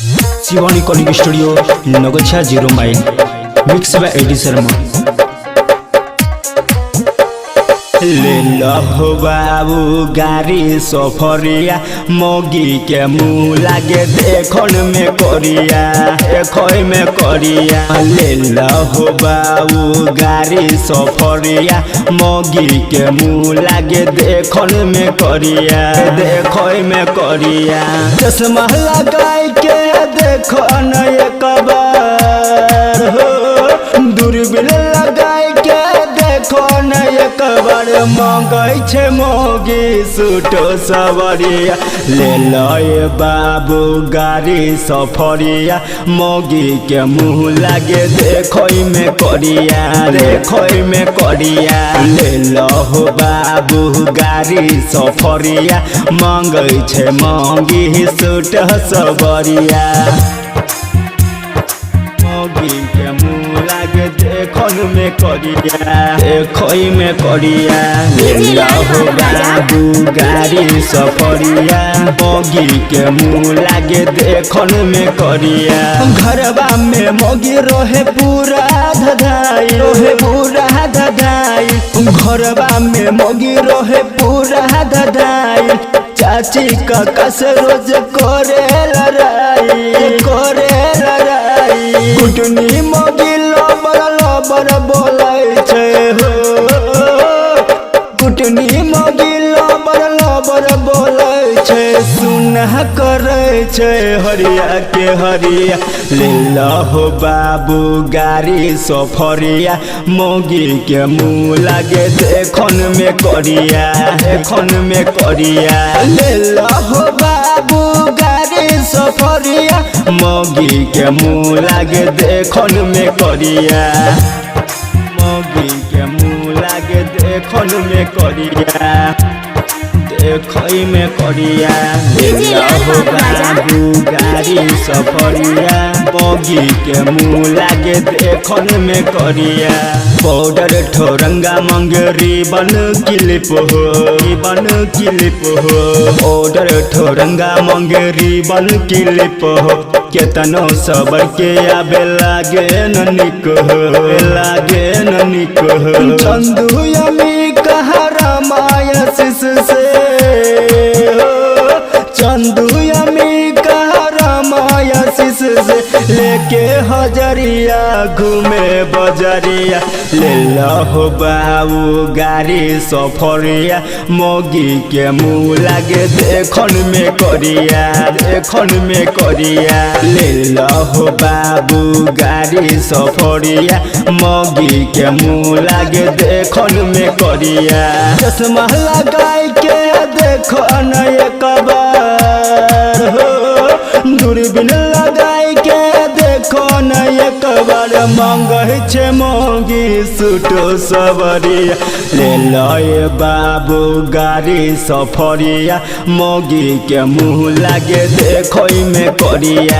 Shivani calling studio नगोछा 0 माइल mix by एडी शर्मा। ले लो बाबू गाड़ी सफरिया मोगी के मुँह लागे देखन में करिया देखो में करिया। ले लो बाबू गाड़ी सफरिया मोगी के मुँह लागे देखन में करिया देखो में करिया। चश्मा लगाई के देखो न एक बार हो दूरबीन लगाई के देखो न एक बार मंगै छे मोगी सूटो सवरिया। ले लो बाबू गाड़ी सफरिया मोगी के मुँह लागे देखो में करिया देखो में करिया। ले लो बाबू गाड़ी सफरिया मंगै छे मोगी सूटो सवरिया। मोगी के मुँह लागे देखन में करिया देखो में करिया। ले लो बाबू गाड़ी सफरिया मोगी के मुँह लागे देखन में करिया। घरबा में मोगी रहे पूरा धधाई रहे पूरा धधाई घरबा में मोगी रहे पूरा धधाई। चाची काका से रोज करे लड़ाई कुटनी मोगी लबर बोलै छे हो कुटनी मोगी लबर बोलै छे सुना करे छे हरिया के हरिया। ले लो बाबू गाड़ी सफरिया मोगी के मुँह लागे देखन में करिया देखन में करिया। ले लो बाबू गाड़ी सफरिया मोगी के मुँह लागे देखन में करिया मोगी के मुँह लागे देखन में करिया देखो में करिया। ले लो बाबू गाड़ी सफरिया मोगी के मुँह लागे देखन में करिया। बॉर्डर ठोरंगा मंगरी बन क्लिप हो ऑर्डर ठोरंगा मंगरी बन क्लिप हो। केतनो सबर के आबे लागे ननिक हो चंदू यमी कहा रामाया शिष से चंदू यमी कहा रामाया शिष से लेके हजरिया घूमे बजरिया। ले लो बाबू गाड़ी सफरिया मोगी के मुँह लागे देखन में करिया देखन में करिया। ले लो बाबू गाड़ी सफरिया मोगी के मुँह लागे देखन में करिया। चश्मा लगाई के देखो न एक बार हो दूरबीन लगाई के देखो न एक बार मंगै छे मोगी सूटो सवरिया। ले लो बाबू गाड़ी सफरिया मोगी के मुँह लागे देखो में करिया।